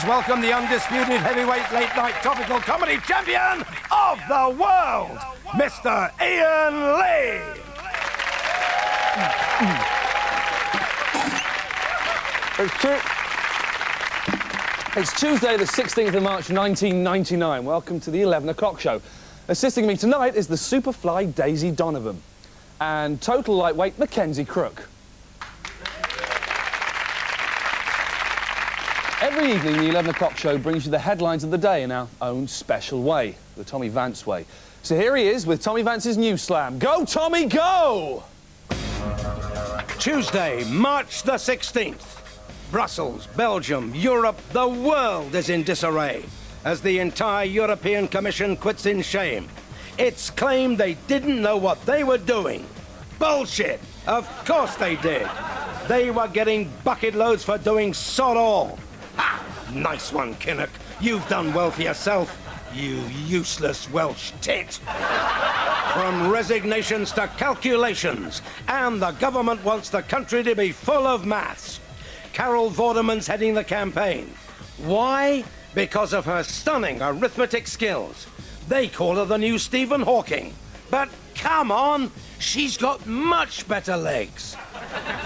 please welcome the undisputed heavyweight late-night topical comedy champion of the world, Mr. Ian Lee. It's Tuesday, the 16th of March, 1999. Welcome to the 11 o'clock show. Assisting me tonight is the Superfly Daisy Donovan and total lightweight Mackenzie Crook. Every evening, the 11 o'clock show brings you the headlines of the day in our own special way, the Tommy Vance way. So here he is with Tommy Vance's News Slam. Go, Tommy, go! Tuesday, March the 16th. Brussels, Belgium, Europe, the world is in disarray as the entire European Commission quits in shame. It's claimed they didn't know what they were doing. Bullshit! Of course they did. They were getting bucket loads for doing sod all. Ha! Nice one, Kinnock. You've done well for yourself, you useless Welsh tit. From resignations to calculations, and the government wants the country to be full of maths. Carol Vorderman's heading the campaign. Why? Because of her stunning arithmetic skills. They call her the new Stephen Hawking. But come on, she's got much better legs.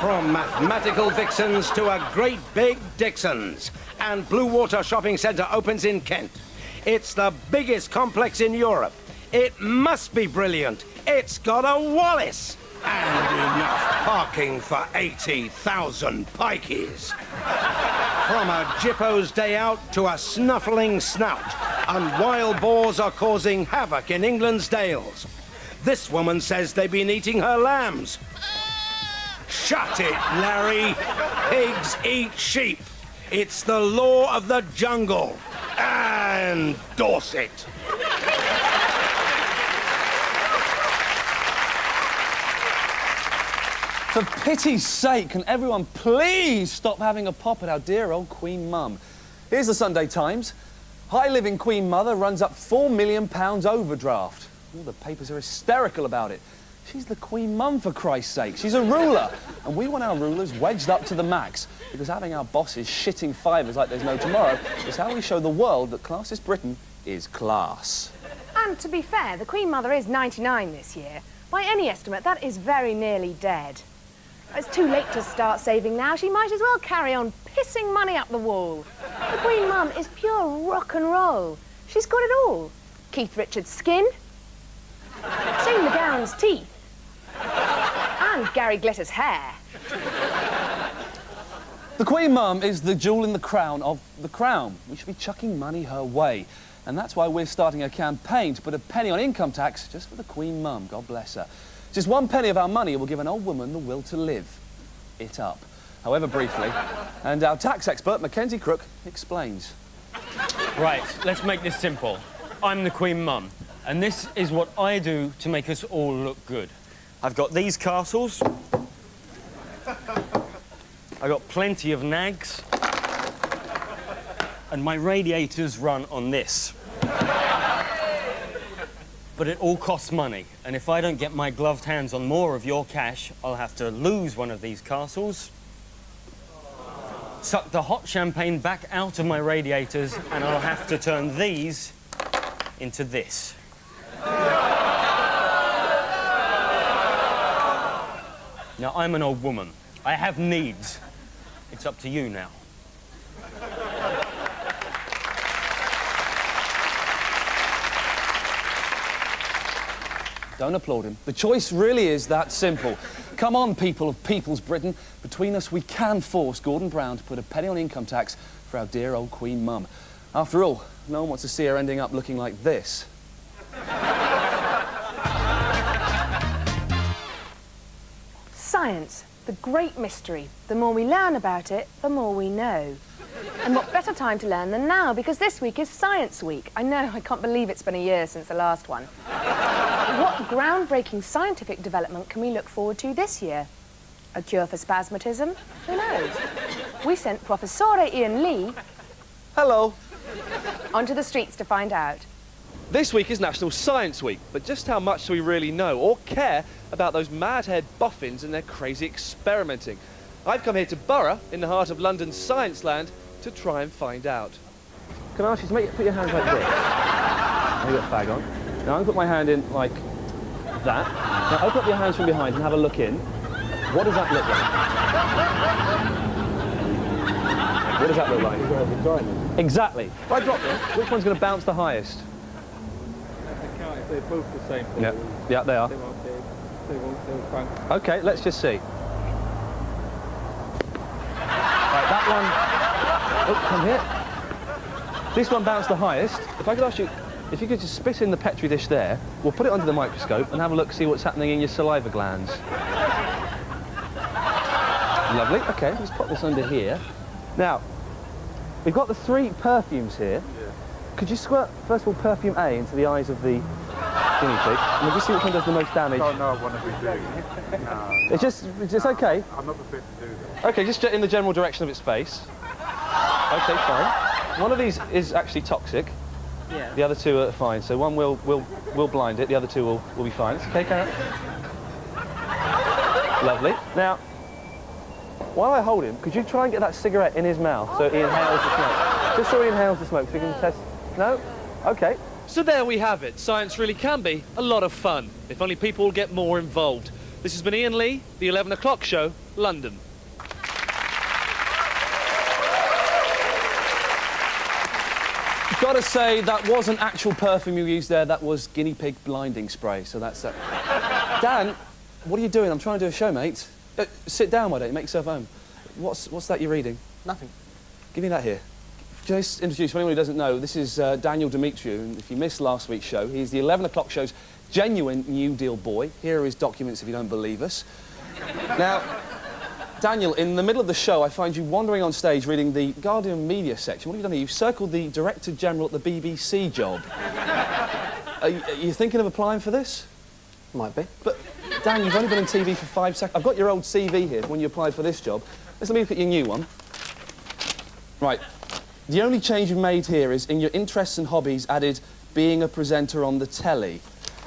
From mathematical vixens to a great big Dixons. And Blue Water Shopping Centre opens in Kent. It's the biggest complex in Europe. It must be brilliant. It's got a Wallace. And enough parking for 80,000 pikeys. From a Jippo's day out to a snuffling snout, and wild boars are causing havoc in England's dales. This woman says they've been eating her lambs. Shut it, Larry. Pigs eat sheep. It's the law of the jungle. And Dorset. For pity's sake, can everyone please stop having a pop at our dear old Queen Mum? Here's the Sunday Times. High-living Queen Mother runs up £4 million overdraft. All the papers are hysterical about it. She's the Queen Mum, for Christ's sake. She's a ruler. And we want our rulers wedged up to the max, because having our bosses shitting fivers like there's no tomorrow is how we show the world that classist Britain is class. And to be fair, the Queen Mother is 99 this year. By any estimate, that is very nearly dead. It's too late to start saving now. She might as well carry on pissing money up the wall. The Queen Mum is pure rock and roll. She's got it all. Keith Richards' skin, Shane McGowan's teeth, and Gary Glitter's hair. The Queen Mum is the jewel in the crown of the crown. We should be chucking money her way. And that's why we're starting a campaign to put a penny on income tax just for the Queen Mum. God bless her. Just 1 penny of our money will give an old woman the will to live it up, however briefly. And our tax expert, Mackenzie Crook, explains. Right, let's make this simple. I'm the Queen Mum, and this is what I do to make us all look good. I've got these castles. I've got plenty of nags. And my radiators run on this. But it all costs money, and if I don't get my gloved hands on more of your cash, I'll have to lose one of these castles, suck the hot champagne back out of my radiators, and I'll have to turn these into this. Now, I'm an old woman. I have needs. It's up to you now. Don't applaud him. The choice really is that simple. Come on, people of People's Britain. Between us, we can force Gordon Brown to put a penny on income tax for our dear old Queen Mum. After all, no one wants to see her ending up looking like this. Science, the great mystery. The more we learn about it, the more we know. And what better time to learn than now, because this week is Science Week. I know, I can't believe it's been a year since the last one. What groundbreaking scientific development can we look forward to this year? A cure for spasmatism? Who knows? We sent Professor Ian Lee... Hello. ...onto the streets to find out. This week is National Science Week, but just how much do we really know or care about those mad-haired boffins and their crazy experimenting? I've come here to Borough, in the heart of London's science land, to try and find out. can I ask you to put your hands like this? Now you've got a fag on. Now I'm going to put my hand in like that. Now open up your hands from behind and have a look in. What does that look like? What does that look like? Exactly. If I drop them, which one's going to bounce the highest? They're both the same. Yeah, yeah, they are. They won't bounce. Okay, let's just see. Right, that one. Oh, come here. This one bounced the highest. If I could ask you, if you could just spit in the Petri dish there, we'll put it under the microscope and have a look, see what's happening in your saliva glands. Lovely. Okay, let's put this under here. Now, we've got the 3 perfumes here. Yeah. Could you squirt, first of all, perfume A into the eyes of the guinea pig, and we'll just see which one does the most damage. I don't know what we do. No. It's okay. I'm not prepared to do that. Okay, just in the general direction of its face. Okay, fine. One of these is actually toxic. Yeah. The other 2 are fine. So one will blind it. The other 2 will be fine. It's okay, Karen. Lovely. Now, while I hold him, could you try and get that cigarette in his mouth so he inhales the smoke? Just so he inhales the smoke, so we can test. No? Okay. So there we have it. Science really can be a lot of fun, if only people will get more involved. This has been Ian Lee, The 11 O'Clock Show, London. Gotta say, that wasn't actual perfume you used there, that was guinea pig blinding spray, so that's that. Dan, what are you doing? I'm trying to do a show, mate. Sit down, why don't you? Make yourself home. What's that you're reading? Nothing. Give me that here. Just introduce, for anyone who doesn't know, this is Daniel Demetriou, and if you missed last week's show, he's the 11 O'Clock Show's genuine New Deal boy. Here are his documents if you don't believe us. Now, Daniel, in the middle of the show, I find you wandering on stage reading the Guardian media section. What have you done here? You've circled the Director General at the BBC job. Are you thinking of applying for this? Might be. But, Dan, you've only been on TV for 5 seconds. I've got your old CV here when you applied for this job. Let's let me look at your new one. Right. The only change you've made here is, in your interests and hobbies, added being a presenter on the telly.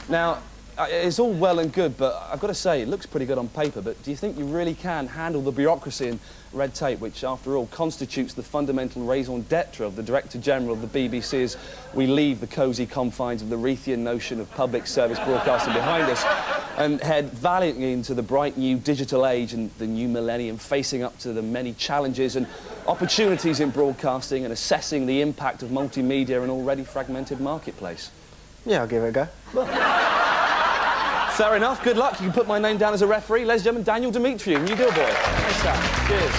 Now, it's all well and good, but I've got to say, it looks pretty good on paper, but do you think you really can handle the bureaucracy and red tape, which, after all, constitutes the fundamental raison d'etre of the Director General of the BBC as we leave the cosy confines of the Reithian notion of public service broadcasting behind us and head valiantly into the bright new digital age and the new millennium, facing up to the many challenges and opportunities in broadcasting and assessing the impact of multimedia in an already fragmented marketplace? Yeah, I'll give it a go. Fair enough, good luck. You can put my name down as a referee. Ladies and gentlemen, Daniel Demetriou, New Deal boy. Thanks, Sam. Cheers.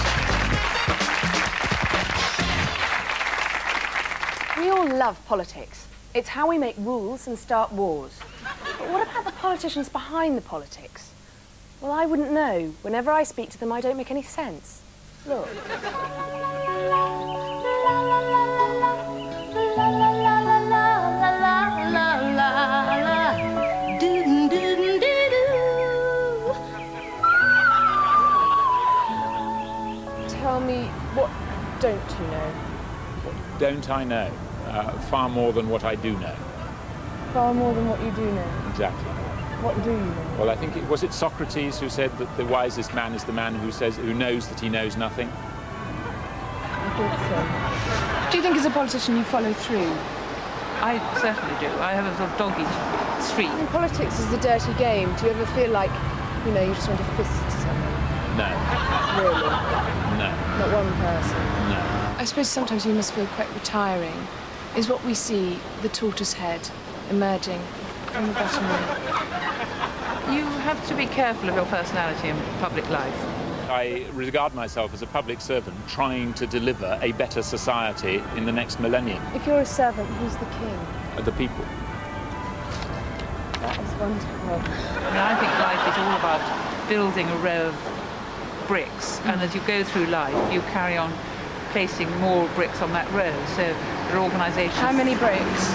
We all love politics. It's how we make rules and start wars. But what about the politicians behind the politics? Well, I wouldn't know. Whenever I speak to them, I don't make any sense. Look. Tell me, what don't you know? Don't I know? Far more than what I do know. Far more than what you do know. Exactly. What do you know? Well, I think was it Socrates who said that the wisest man is the man who knows that he knows nothing? I think so. Do you think as a politician you follow through? I certainly do. I have a sort of dog-eat streak. I mean, politics is a dirty game. Do you ever feel like, you know, you just want to fist someone? No. Really? No. Not one person? No. I suppose sometimes you must feel quite retiring. Is what we see the tortoise head emerging from the bottom row. You have to be careful of your personality in public life. I regard myself as a public servant trying to deliver a better society in the next millennium. If you're a servant, who's the king? The people. That is wonderful. I mean, I think life is all about building a row of bricks, and as you go through life, you carry on placing more bricks on that row. So there are organisations... How many bricks?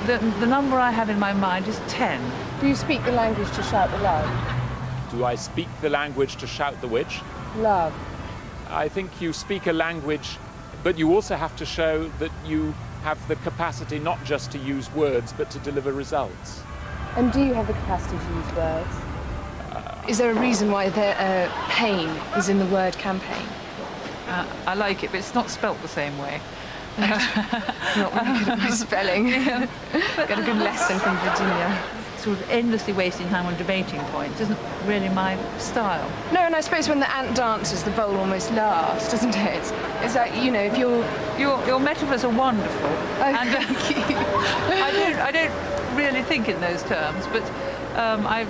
The number I have in my mind is 10. Do you speak the language to shout the love? Do I speak the language to shout the which? Love. I think you speak a language, but you also have to show that you have the capacity not just to use words, but to deliver results. And do you have the capacity to use words? Is there a reason why the pain is in the word campaign? I like it, but it's not spelt the same way. Not really good at my spelling. Got a good lesson from Virginia. Sort of endlessly wasting time on debating points isn't really my style. No, and I suppose when the ant dances, the bowl almost laughs, doesn't it? It's like, you know, if you're... Your metaphors are wonderful. Oh, and thank you. I don't really think in those terms, but I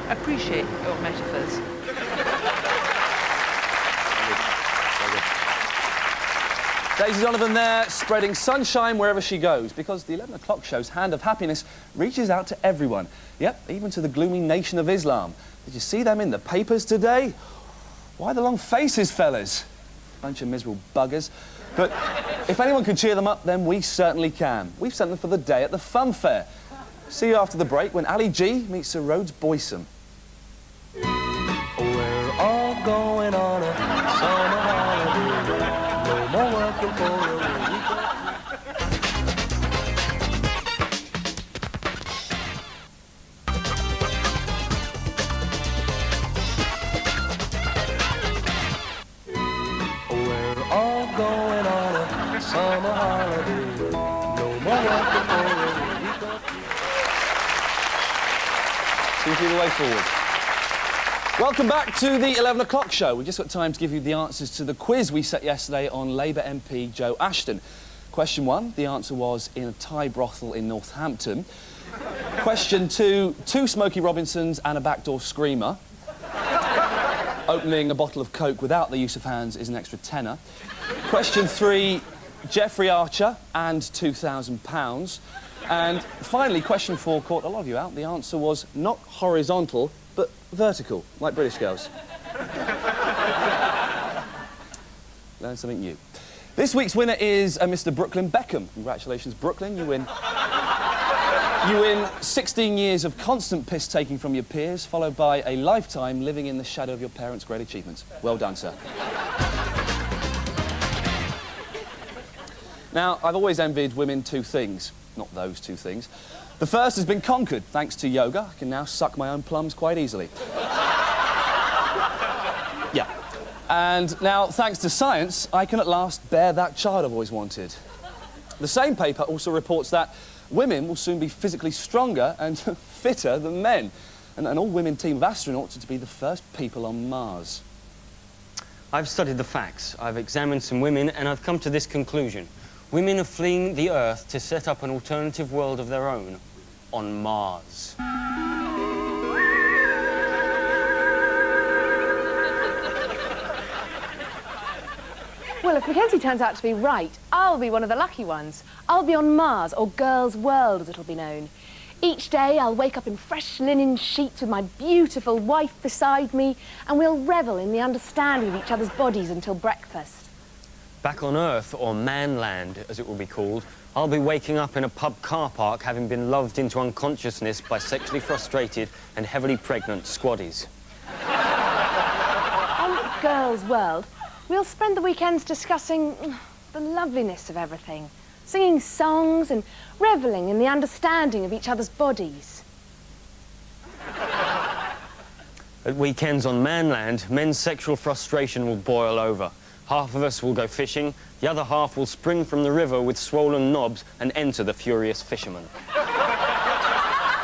appreciate your metaphors. Daisy Donovan there, spreading sunshine wherever she goes, because the 11 o'clock show's hand of happiness reaches out to everyone. Yep, even to the gloomy Nation of Islam. Did you see them in the papers today? Why the long faces, fellas? Bunch of miserable buggers. But if anyone can cheer them up, then we certainly can. We've sent them for the day at the fun fair. See you after the break when Ali G meets Sir Rhodes Boyson. We're all going on a summer holiday. No more working for a weekend. We're all going on a summer holiday. No more working for a weekend. Seems to be the way forward. Welcome back to the 11 o'clock show. We've just got time to give you the answers to the quiz we set yesterday on Labour MP Joe Ashton. Question 1, the answer was in a Thai brothel in Northampton. Question 2, 2 Smokey Robinsons and a backdoor screamer. Opening a bottle of Coke without the use of hands is an extra tenner. Question 3, Jeffrey Archer and £2,000. And finally, question 4 caught a lot of you out. The answer was not horizontal, but vertical, like British girls. Learn something new. This week's winner is Mr. Brooklyn Beckham. Congratulations, Brooklyn. You win 16 years of constant piss-taking from your peers, followed by a lifetime living in the shadow of your parents' great achievements. Well done, sir. Now, I've always envied women 2 things. Not those 2 things. The first has been conquered. Thanks to yoga, I can now suck my own plums quite easily. Yeah. And now, thanks to science, I can at last bear that child I've always wanted. The same paper also reports that women will soon be physically stronger and fitter than men. And an all-women team of astronauts are to be the first people on Mars. I've studied the facts. I've examined some women and I've come to this conclusion. Women are fleeing the Earth to set up an alternative world of their own on Mars. Well, if Mackenzie turns out to be right, I'll be one of the lucky ones. I'll be on Mars, or Girls' World, as it'll be known. Each day, I'll wake up in fresh linen sheets with my beautiful wife beside me, and we'll revel in the understanding of each other's bodies until breakfast. Back on Earth, or Manland, as it will be called, I'll be waking up in a pub car park having been loved into unconsciousness by sexually frustrated and heavily pregnant squaddies. On Girls' World, we'll spend the weekends discussing the loveliness of everything, singing songs and revelling in the understanding of each other's bodies. At weekends on Manland, men's sexual frustration will boil over. Half of us will go fishing, the other half will spring from the river with swollen knobs and enter the furious fisherman.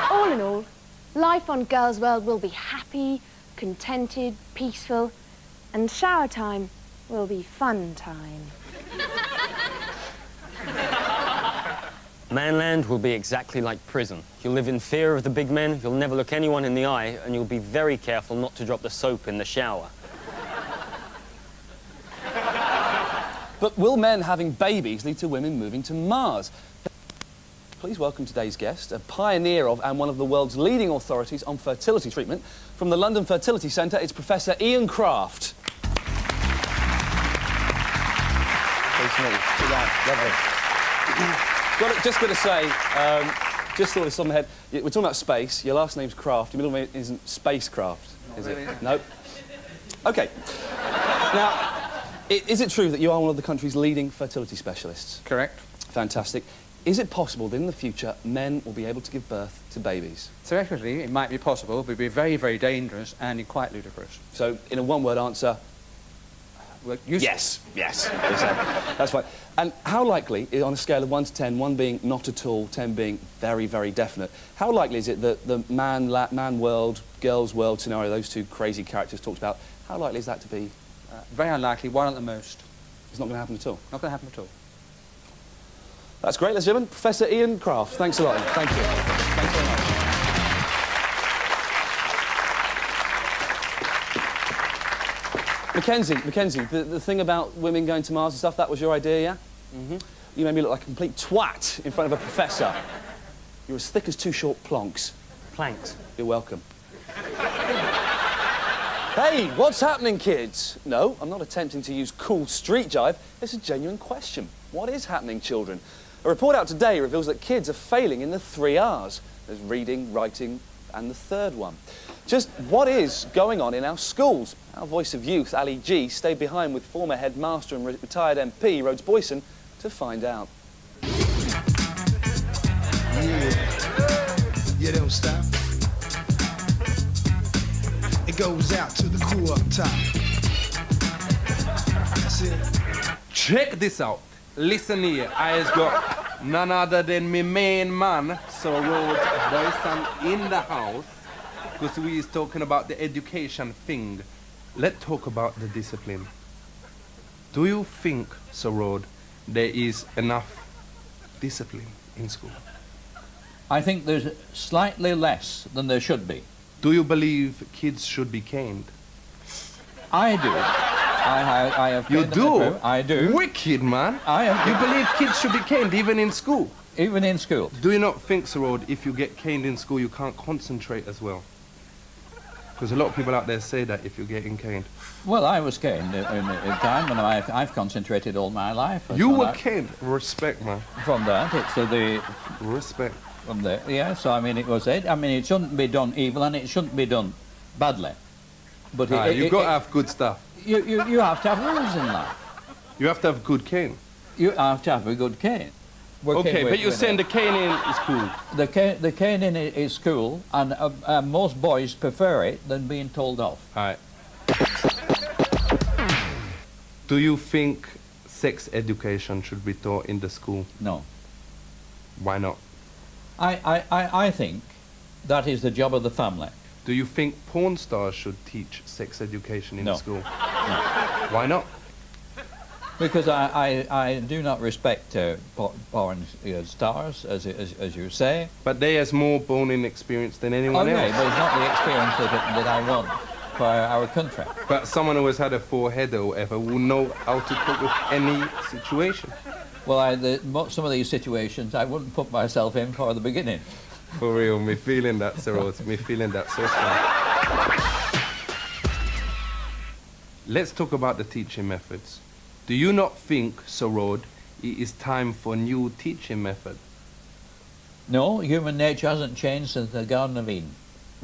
All in all, life on Girls' World will be happy, contented, peaceful, and shower time will be fun time. Manland will be exactly like prison. You'll live in fear of the big men, you'll never look anyone in the eye, and you'll be very careful not to drop the soap in the shower. But will men having babies lead to women moving to Mars? Please welcome today's guest, a pioneer of and one of the world's leading authorities on fertility treatment. From the London Fertility Centre, it's Professor Ian Kraft. Pleased to meet you. Sit down. Lovely. Just got to say, just thought this on my head. We're talking about space. Your last name's Kraft. Your middle name isn't Spacecraft, is it? Nope. OK. Now, is it true that you are one of the country's leading fertility specialists? Correct. Fantastic. Is it possible that in the future men will be able to give birth to babies? Theoretically, it might be possible, but it would be very, very dangerous and quite ludicrous. So, in a one-word answer, Well, yes. Exactly. That's right. And how likely, on a scale of 1 to 10, 1 being not at all, 10 being very, very definite, how likely is it that the man world, girls world scenario, those two crazy characters talked about, how likely is that to be? Very unlikely, 1 at the most. It's not going to happen at all. Not going to happen at all. That's great, ladies and gentlemen. Professor Ian Kraft, thanks a lot. Thank you. Thanks very much. Mackenzie, the thing about women going to Mars and stuff, that was your idea, yeah? Mm-hmm. You made me look like a complete twat in front of a professor. You're as thick as 2 short plonks. Planks. You're welcome. Hey, what's happening, kids? No, I'm not attempting to use cool street jive. It's a genuine question. What is happening, children? A report out today reveals that kids are failing in the 3 R's. There's reading, writing, and the third one. Just what is going on in our schools? Our voice of youth, Ali G, stayed behind with former headmaster and retired MP, Rhodes Boyson, to find out. You don't stop. It goes out to the crew up top. That's it. Check this out. Listen here, I got none other than my main man, Sir Rhodes Boyson, in the house, because we is talking about the education thing. Let's talk about the discipline. Do you think, Sir Rhodes, there is enough discipline in school? I think there's slightly less than there should be. Do you believe kids should be caned? I do. I have. You do? I do. Wicked, man. I am. You believe kids should be caned even in school? Even in school. Do you not think, Sir Rhodes, if you get caned in school, you can't concentrate as well? Because a lot of people out there say that if you're getting caned. Well, I was caned in time, and I've concentrated all my life. You were caned. Respect, man. From that, it's the respect. From there, yeah. So I mean, it was it. I mean, it shouldn't be done evil, and it shouldn't be done badly. But you've got to have good stuff. You have to have rules in life. You have to have good cane. You have to have a good cane. Okay, but you're saying the caning is cool. The caning is cool, and most boys prefer it than being told off. All right. Do you think sex education should be taught in the school? No. Why not? I think that is the job of the family. Do you think porn stars should teach sex education in school? No. Why not? Because I do not respect porn stars, as you say. But they has more boning experience than anyone else. Okay, but it's not the experience that I want for our country. But someone who has had a forehead or whatever will know how to cope with any situation. Well, some of these situations I wouldn't put myself in for the beginning. For real, me feeling that, Sir Rhodes. Me feeling that so strong. Let's talk about the teaching methods. Do you not think, Sir Rhodes, it is time for a new teaching method? No, human nature hasn't changed since the Garden of Eden.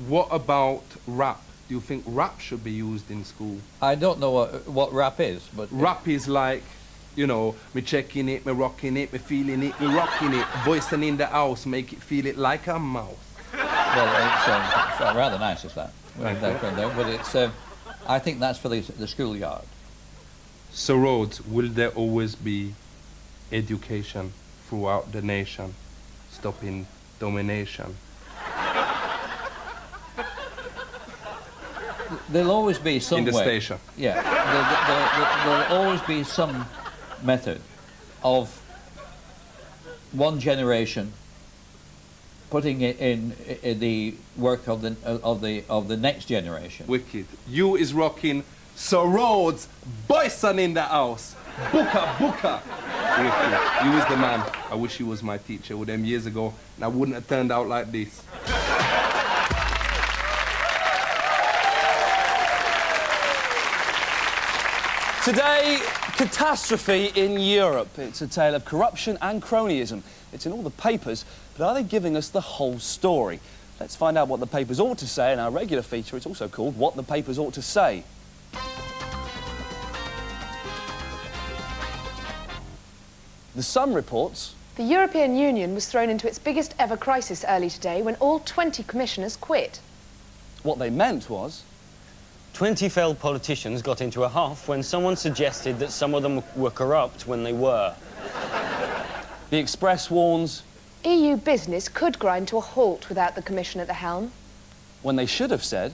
What about rap? Do you think rap should be used in school? I don't know what rap is, but... Rap is like, you know, me checking it, me rocking it, me feeling it, me rocking it. Boyson in the house, make it feel it like a mouth. Well, it's rather nice, is that? Okay. But it's, I think that's for the schoolyard. So, Rhodes, will there always be education throughout the nation, stopping domination? There'll always be some in the way. station. Yeah, there'll always be some method of one generation putting it in the work of the next generation. Wicked. You is rocking Sir Rhodes Boyson in the house. Booker. Wicked. You is the man. I wish he was my teacher with them years ago, and I wouldn't have turned out like this. Today, catastrophe in Europe. It's a tale of corruption and cronyism. It's in all the papers, but are they giving us the whole story? Let's find out what the papers ought to say in our regular feature. It's also called What the Papers Ought to Say. The Sun reports... The European Union was thrown into its biggest ever crisis early today when all 20 commissioners quit. What they meant was... 20 failed politicians got into a huff when someone suggested that some of them were corrupt when they were. The Express warns, EU business could grind to a halt without the Commission at the helm. when they should have said,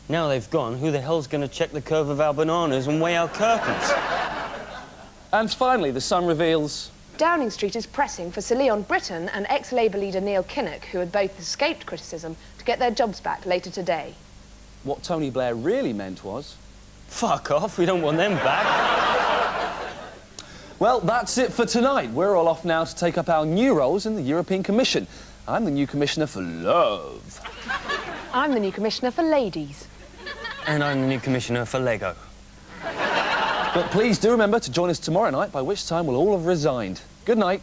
now they've gone, who the hell's going to check the curve of our bananas and weigh our curtains? And finally, The Sun reveals, Downing Street is pressing for Sir Leon Britton and ex-Labour leader Neil Kinnock, who had both escaped criticism, to get their jobs back later today. what Tony Blair really meant was, Fuck off, we don't want them back. well, that's it for tonight. We're all off now to take up our new roles in the European Commission. I'm the new Commissioner for Love. I'm the new Commissioner for Ladies. And I'm the new Commissioner for Lego. But please do remember to join us tomorrow night, by which time we'll all have resigned. Good night.